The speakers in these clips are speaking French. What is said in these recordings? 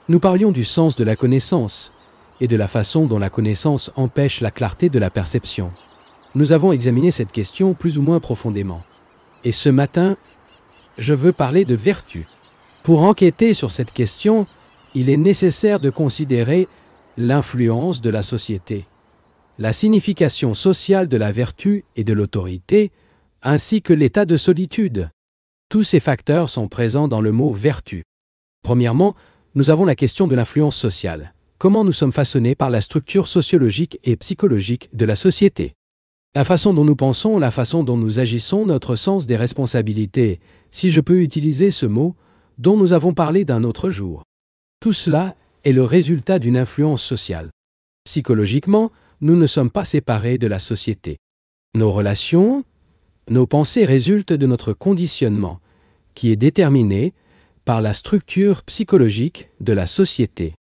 Nous parlions du sens de la connaissance et de la façon dont la connaissance empêche la clarté de la perception. Nous avons examiné cette question plus ou moins profondément. Et ce matin, je veux parler de vertu. Pour enquêter sur cette question, il est nécessaire de considérer l'influence de la société, la signification sociale de la vertu et de l'autorité, ainsi que l'état de solitude. Tous ces facteurs sont présents dans le mot « vertu ». Premièrement, nous avons la question de l'influence sociale. Comment nous sommes façonnés par la structure sociologique et psychologique de la société. La façon dont nous pensons, la façon dont nous agissons, notre sens des responsabilités, si je peux utiliser ce mot, dont nous avons parlé d'un autre jour. Tout cela est le résultat d'une influence sociale. Psychologiquement, nous ne sommes pas séparés de la société. Nos relations, nos pensées résultent de notre conditionnement, qui est déterminé par la structure psychologique de la société.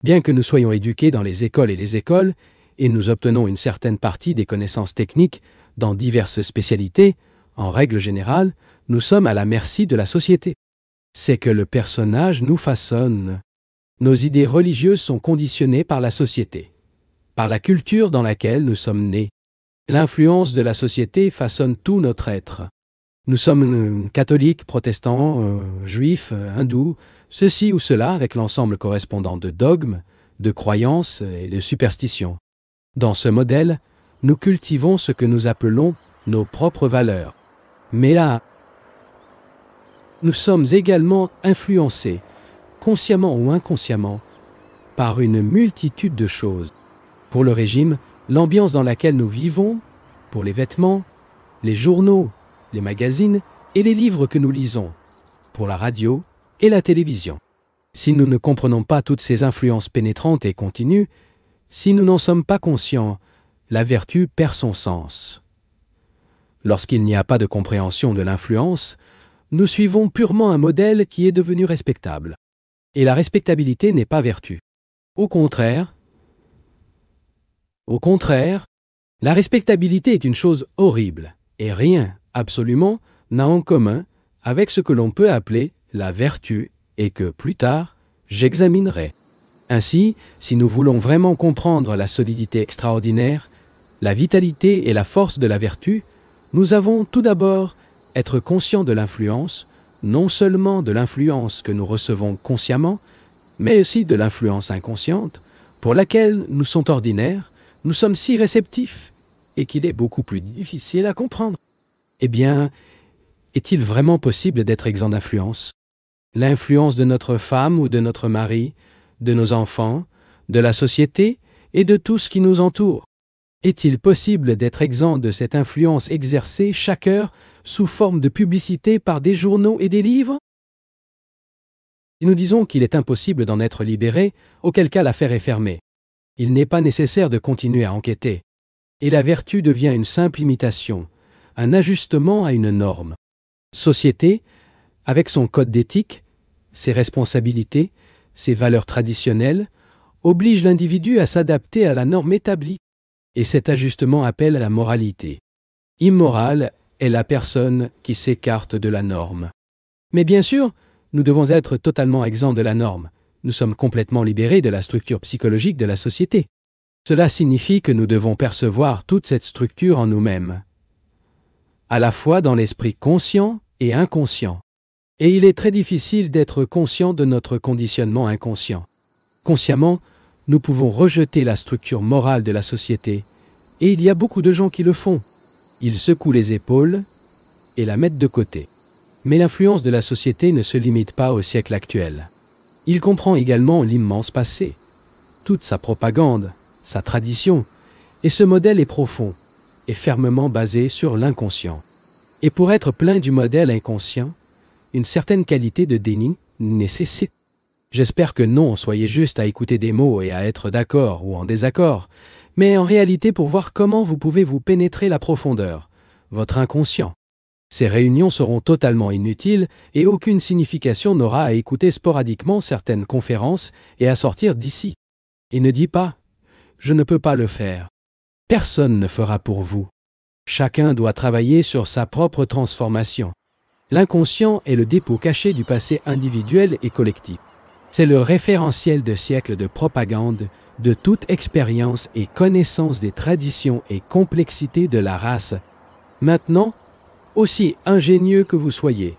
Bien que nous soyons éduqués dans les écoles et nous obtenons une certaine partie des connaissances techniques dans diverses spécialités, en règle générale, nous sommes à la merci de la société. C'est que le personnage nous façonne. Nos idées religieuses sont conditionnées par la société, par la culture dans laquelle nous sommes nés. L'influence de la société façonne tout notre être. Nous sommes catholiques, protestants, juifs, hindous, ceci ou cela avec l'ensemble correspondant de dogmes, de croyances et de superstitions. Dans ce modèle, nous cultivons ce que nous appelons nos propres valeurs. Mais là, nous sommes également influencés, consciemment ou inconsciemment, par une multitude de choses. Pour le régime, l'ambiance dans laquelle nous vivons, pour les vêtements, les journaux, les magazines et les livres que nous lisons, pour la radio et la télévision. Si nous ne comprenons pas toutes ces influences pénétrantes et continues, si nous n'en sommes pas conscients, la vertu perd son sens. Lorsqu'il n'y a pas de compréhension de l'influence, nous suivons purement un modèle qui est devenu respectable. Et la respectabilité n'est pas vertu. Au contraire, la respectabilité est une chose horrible, et rien, absolument, n'a en commun avec ce que l'on peut appeler la vertu et que, plus tard, j'examinerai. Ainsi, si nous voulons vraiment comprendre la solidité extraordinaire, la vitalité et la force de la vertu, nous avons tout d'abord être conscients de l'influence, non seulement de l'influence que nous recevons consciemment, mais aussi de l'influence inconsciente, pour laquelle nous sommes ordinaires, nous sommes si réceptifs, et qu'il est beaucoup plus difficile à comprendre. Eh bien, est-il vraiment possible d'être exempt d'influence? L'influence de notre femme ou de notre mari, de nos enfants, de la société et de tout ce qui nous entoure. Est-il possible d'être exempt de cette influence exercée chaque heure sous forme de publicité par des journaux et des livres? Si nous disons qu'il est impossible d'en être libéré, auquel cas l'affaire est fermée. Il n'est pas nécessaire de continuer à enquêter. Et la vertu devient une simple imitation, un ajustement à une norme. Société, avec son code d'éthique, ses responsabilités, ses valeurs traditionnelles, oblige l'individu à s'adapter à la norme établie. Et cet ajustement appelle la moralité. Immorale est la personne qui s'écarte de la norme. Mais bien sûr, nous devons être totalement exempts de la norme. Nous sommes complètement libérés de la structure psychologique de la société. Cela signifie que nous devons percevoir toute cette structure en nous-mêmes, à la fois dans l'esprit conscient et inconscient. Et il est très difficile d'être conscient de notre conditionnement inconscient. Consciemment, nous pouvons rejeter la structure morale de la société, et il y a beaucoup de gens qui le font. Ils secouent les épaules et la mettent de côté. Mais l'influence de la société ne se limite pas au siècle actuel. Il comprend également l'immense passé, toute sa propagande, sa tradition, et ce modèle est profond et fermement basé sur l'inconscient. Et pour être plein du modèle inconscient, une certaine qualité de déni nécessite. J'espère que non, soyez juste à écouter des mots et à être d'accord ou en désaccord, mais en réalité pour voir comment vous pouvez vous pénétrer la profondeur, votre inconscient. Ces réunions seront totalement inutiles et aucune signification n'aura à écouter sporadiquement certaines conférences et à sortir d'ici. Et ne dis pas « je ne peux pas le faire ». Personne ne fera pour vous. Chacun doit travailler sur sa propre transformation. L'inconscient est le dépôt caché du passé individuel et collectif. C'est le référentiel de siècles de propagande de toute expérience et connaissance des traditions et complexité de la race. Maintenant, aussi ingénieux que vous soyez,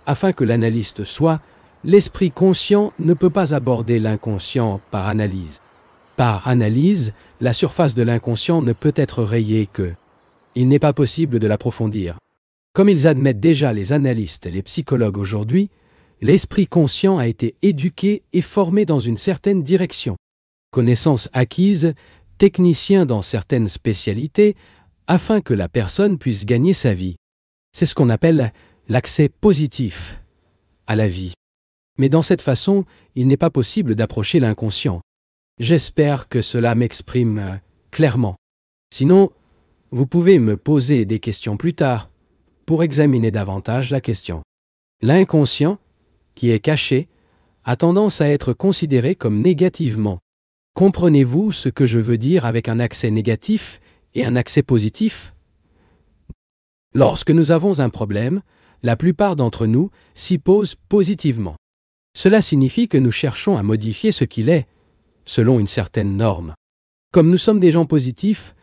afin que l'analyste soit, l'esprit conscient ne peut pas aborder l'inconscient par analyse. Par analyse, la surface de l'inconscient ne peut être rayée que. Il n'est pas possible de l'approfondir. Comme ils admettent déjà les analystes et les psychologues aujourd'hui, l'esprit conscient a été éduqué et formé dans une certaine direction. Connaissances acquises, technicien dans certaines spécialités, afin que la personne puisse gagner sa vie. C'est ce qu'on appelle l'accès positif à la vie. Mais dans cette façon, il n'est pas possible d'approcher l'inconscient. J'espère que cela m'exprime clairement. Sinon, vous pouvez me poser des questions plus tard pour examiner davantage la question. L'inconscient, qui est caché, a tendance à être considéré comme négativement. Comprenez-vous ce que je veux dire avec un accès négatif et un accès positif? Lorsque nous avons un problème, la plupart d'entre nous s'y posent positivement. Cela signifie que nous cherchons à modifier ce qu'il est, selon une certaine norme. Comme nous sommes des gens positifs,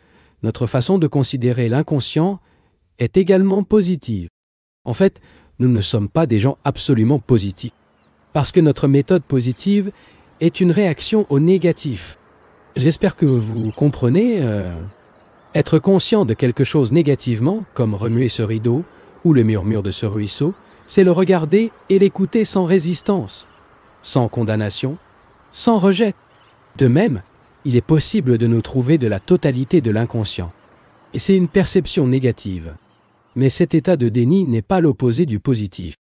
notre façon de considérer l'inconscient est également positive. En fait, nous ne sommes pas des gens absolument positifs, parce que notre méthode positive est une réaction au négatif. J'espère que vous comprenez. Être conscient de quelque chose négativement, comme remuer ce rideau ou le murmure de ce ruisseau, c'est le regarder et l'écouter sans résistance, sans condamnation, sans rejet. De même, il est possible de nous trouver de la totalité de l'inconscient. Et c'est une perception négative. Mais cet état de déni n'est pas l'opposé du positif.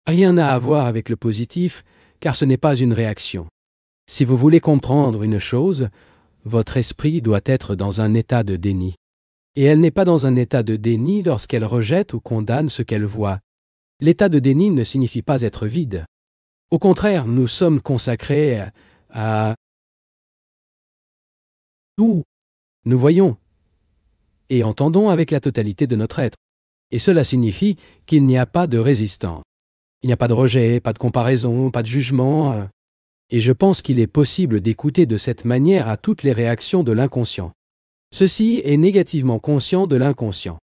Rien n'a à voir avec le positif, car ce n'est pas une réaction. Si vous voulez comprendre une chose, votre esprit doit être dans un état de déni. Et elle n'est pas dans un état de déni lorsqu'elle rejette ou condamne ce qu'elle voit. L'état de déni ne signifie pas être vide. Au contraire, nous sommes consacrés à tout. Nous voyons et entendons avec la totalité de notre être. Et cela signifie qu'il n'y a pas de résistance. Il n'y a pas de rejet, pas de comparaison, pas de jugement. Et je pense qu'il est possible d'écouter de cette manière à toutes les réactions de l'inconscient. Ceci est négativement conscient de l'inconscient.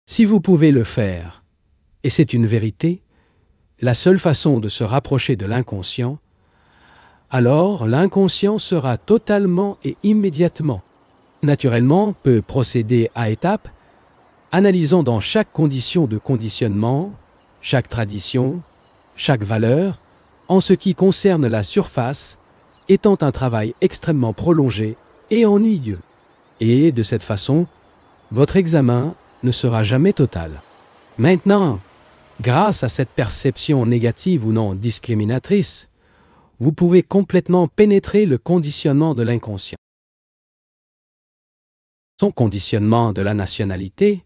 Si vous pouvez le faire, et c'est une vérité, la seule façon de se rapprocher de l'inconscient, alors l'inconscient sera totalement et immédiatement, naturellement, peut procéder à étapes, analysant dans chaque condition de conditionnement, chaque tradition, chaque valeur, en ce qui concerne la surface, étant un travail extrêmement prolongé et ennuyeux. Et de cette façon, votre examen ne sera jamais total. Maintenant, grâce à cette perception négative ou non discriminatrice, vous pouvez complètement pénétrer le conditionnement de l'inconscient. Son conditionnement de la nationalité,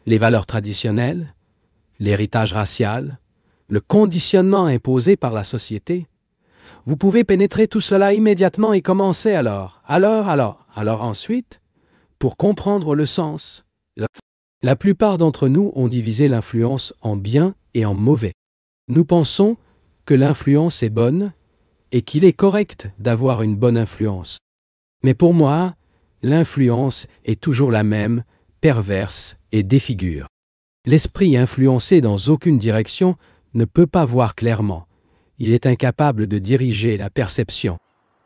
les valeurs traditionnelles, l'héritage racial, le conditionnement imposé par la société. Vous pouvez pénétrer tout cela immédiatement et commencer alors ensuite, pour comprendre le sens. La plupart d'entre nous ont divisé l'influence en bien et en mauvais. Nous pensons que l'influence est bonne et qu'il est correct d'avoir une bonne influence. Mais pour moi, l'influence est toujours la même, perverse et défigure. L'esprit influencé dans aucune direction ne peut pas voir clairement. Il est incapable de diriger la perception.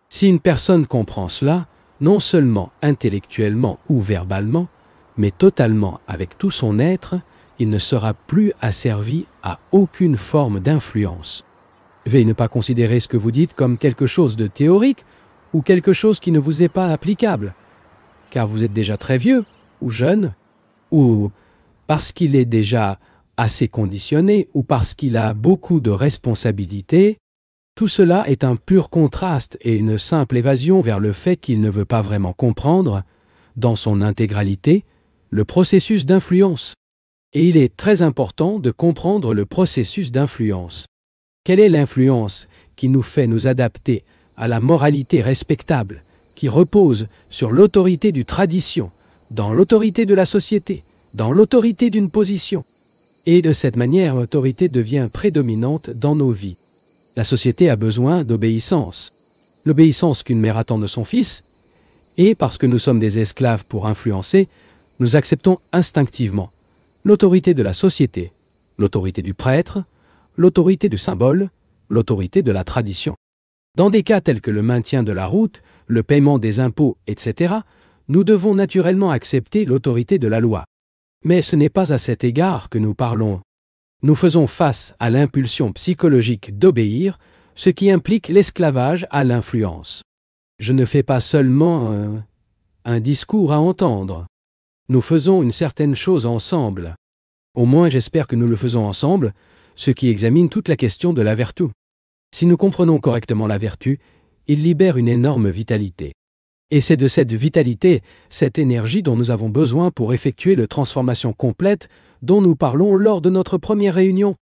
Si une personne comprend cela, non seulement intellectuellement ou verbalement, mais totalement avec tout son être, il ne sera plus asservi à aucune forme d'influence. Veuillez ne pas considérer ce que vous dites comme quelque chose de théorique ou quelque chose qui ne vous est pas applicable, car vous êtes déjà très vieux ou jeune, ou parce qu'il est déjà assez conditionné ou parce qu'il a beaucoup de responsabilités. Tout cela est un pur contraste et une simple évasion vers le fait qu'il ne veut pas vraiment comprendre, dans son intégralité, le processus d'influence. Et il est très important de comprendre le processus d'influence. Quelle est l'influence qui nous fait nous adapter à la moralité respectable, qui repose sur l'autorité d'une tradition, dans l'autorité de la société, dans l'autorité d'une position? Et de cette manière, l'autorité devient prédominante dans nos vies. La société a besoin d'obéissance. L'obéissance qu'une mère attend de son fils, et parce que nous sommes des esclaves pour influencer, nous acceptons instinctivement l'autorité de la société, l'autorité du prêtre, l'autorité du symbole, l'autorité de la tradition. Dans des cas tels que le maintien de la route, le paiement des impôts, etc., nous devons naturellement accepter l'autorité de la loi. Mais ce n'est pas à cet égard que nous parlons. Nous faisons face à l'impulsion psychologique d'obéir, ce qui implique l'esclavage à l'influence. Je ne fais pas seulement un discours à entendre. Nous faisons une certaine chose ensemble. Au moins j'espère que nous le faisons ensemble, ce qui examine toute la question de la vertu. Si nous comprenons correctement la vertu, il libère une énorme vitalité. Et c'est de cette vitalité, cette énergie dont nous avons besoin pour effectuer la transformation complète dont nous parlons lors de notre première réunion.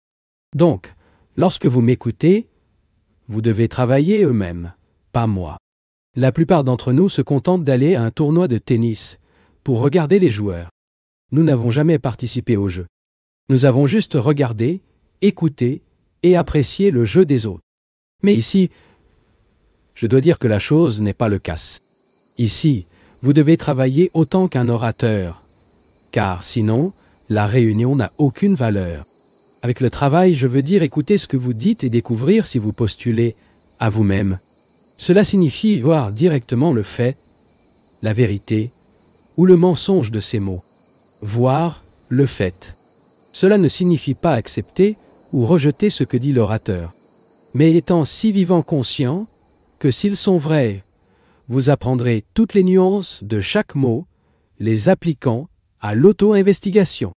Donc, lorsque vous m'écoutez, vous devez travailler eux-mêmes, pas moi. La plupart d'entre nous se contentent d'aller à un tournoi de tennis pour regarder les joueurs. Nous n'avons jamais participé au jeu. Nous avons juste regardé, écouté et apprécié le jeu des autres. Mais ici, je dois dire que la chose n'est pas le cas. Ici, vous devez travailler autant qu'un orateur, car sinon, la réunion n'a aucune valeur. Avec le travail, je veux dire écouter ce que vous dites et découvrir si vous postulez à vous-même. Cela signifie voir directement le fait, la vérité ou le mensonge de ces mots. Voir le fait. Cela ne signifie pas accepter ou rejeter ce que dit l'orateur, mais étant si vivant conscient que s'ils sont vrais, vous apprendrez toutes les nuances de chaque mot, les appliquant à l'auto-investigation.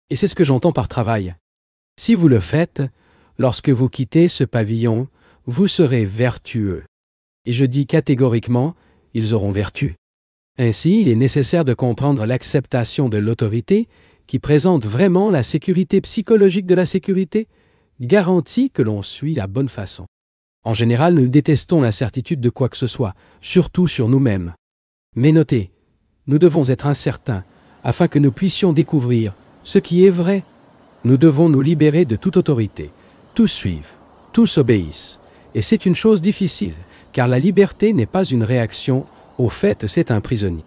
Et c'est ce que j'entends par travail. Si vous le faites, lorsque vous quittez ce pavillon, vous serez vertueux. Et je dis catégoriquement, ils auront vertu. Ainsi, il est nécessaire de comprendre l'acceptation de l'autorité qui présente vraiment la sécurité psychologique de la sécurité, garantie que l'on suit la bonne façon. En général, nous détestons l'incertitude de quoi que ce soit, surtout sur nous-mêmes. Mais notez, nous devons être incertains afin que nous puissions découvrir ce qui est vrai. Nous devons nous libérer de toute autorité. Tous suivent, tous obéissent. Et c'est une chose difficile, car la liberté n'est pas une réaction au fait, c'est un prisonnier.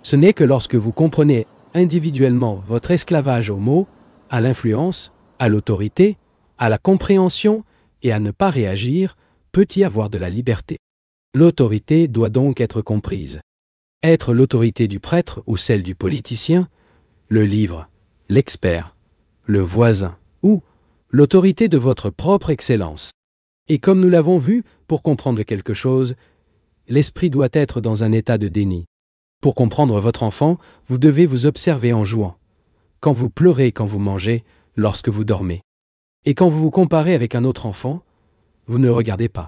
Ce n'est que lorsque vous comprenez individuellement votre esclavage aux mots, à l'influence, à l'autorité, à la compréhension et à ne pas réagir, peut y avoir de la liberté. L'autorité doit donc être comprise. Être l'autorité du prêtre ou celle du politicien, le livre, l'expert, le voisin ou l'autorité de votre propre excellence. Et comme nous l'avons vu, pour comprendre quelque chose, l'esprit doit être dans un état de déni. Pour comprendre votre enfant, vous devez vous observer en jouant. Quand vous pleurez, quand vous mangez, lorsque vous dormez. Et quand vous vous comparez avec un autre enfant, vous ne regardez pas.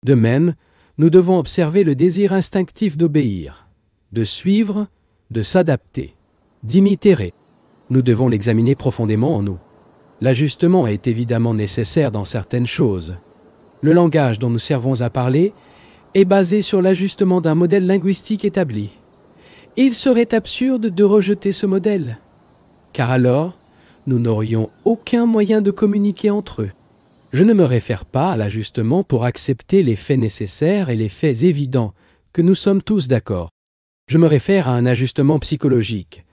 De même, nous devons observer le désir instinctif d'obéir, de suivre, de s'adapter, d'imiter. Nous devons l'examiner profondément en nous. L'ajustement est évidemment nécessaire dans certaines choses. Le langage dont nous servons à parler est basé sur l'ajustement d'un modèle linguistique établi. Et il serait absurde de rejeter ce modèle, car alors, nous n'aurions aucun moyen de communiquer entre eux. Je ne me réfère pas à l'ajustement pour accepter les faits nécessaires et les faits évidents, que nous sommes tous d'accord. Je me réfère à un ajustement psychologique,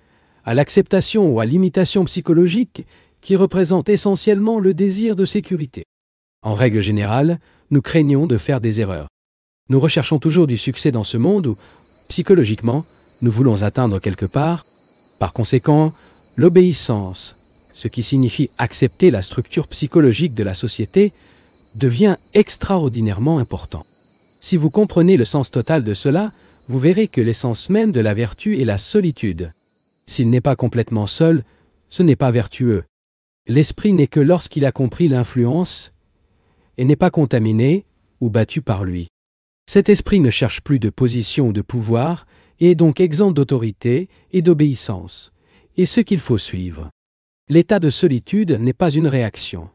à l'acceptation ou à l'imitation psychologique qui représente essentiellement le désir de sécurité. En règle générale, nous craignons de faire des erreurs. Nous recherchons toujours du succès dans ce monde où, psychologiquement, nous voulons atteindre quelque part. Par conséquent, l'obéissance, ce qui signifie accepter la structure psychologique de la société, devient extraordinairement important. Si vous comprenez le sens total de cela, vous verrez que l'essence même de la vertu est la solitude. S'il n'est pas complètement seul, ce n'est pas vertueux. L'esprit n'est que lorsqu'il a compris l'influence et n'est pas contaminé ou battu par lui. Cet esprit ne cherche plus de position ou de pouvoir et est donc exempt d'autorité et d'obéissance, et ce qu'il faut suivre. L'état de solitude n'est pas une réaction.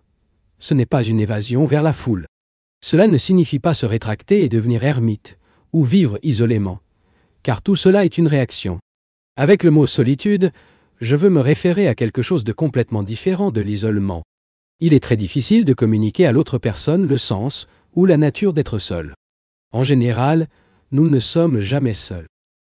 Ce n'est pas une évasion vers la foule. Cela ne signifie pas se rétracter et devenir ermite, ou vivre isolément, car tout cela est une réaction. Avec le mot solitude, je veux me référer à quelque chose de complètement différent de l'isolement. Il est très difficile de communiquer à l'autre personne le sens ou la nature d'être seul. En général, nous ne sommes jamais seuls.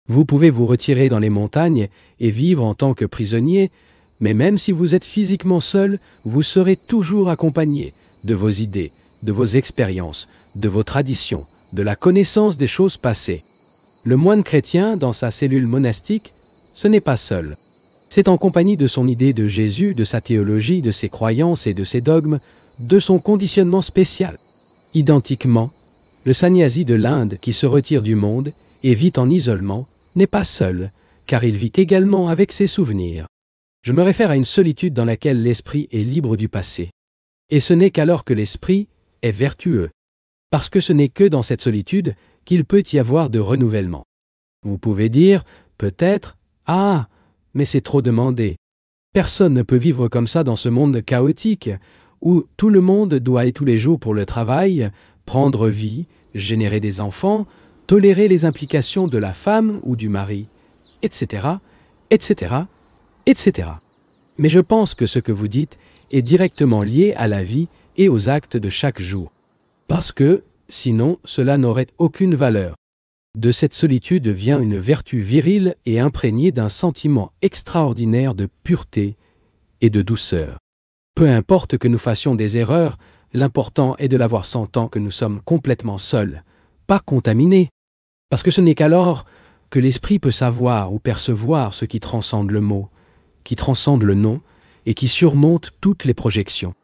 Vous pouvez vous retirer dans les montagnes et vivre en tant que prisonnier, mais même si vous êtes physiquement seul, vous serez toujours accompagné de vos idées, de vos expériences, de vos traditions, de la connaissance des choses passées. Le moine chrétien, dans sa cellule monastique, ce n'est pas seul. C'est en compagnie de son idée de Jésus, de sa théologie, de ses croyances et de ses dogmes, de son conditionnement spécial. Identiquement, le sannyasi de l'Inde qui se retire du monde et vit en isolement n'est pas seul, car il vit également avec ses souvenirs. Je me réfère à une solitude dans laquelle l'esprit est libre du passé. Et ce n'est qu'alors que l'esprit est vertueux, parce que ce n'est que dans cette solitude qu'il peut y avoir de renouvellement. Vous pouvez dire, peut-être, « Ah, mais c'est trop demandé. Personne ne peut vivre comme ça dans ce monde chaotique, où tout le monde doit aller tous les jours pour le travail, prendre vie, générer des enfants, tolérer les implications de la femme ou du mari, etc., etc., etc. » Mais je pense que ce que vous dites est directement lié à la vie et aux actes de chaque jour. Parce que, sinon, cela n'aurait aucune valeur. De cette solitude vient une vertu virile et imprégnée d'un sentiment extraordinaire de pureté et de douceur. Peu importe que nous fassions des erreurs, l'important est de l'avoir sentant que nous sommes complètement seuls, pas contaminés. Parce que ce n'est qu'alors que l'esprit peut savoir ou percevoir ce qui transcende le mot, qui transcende le nom et qui surmonte toutes les projections.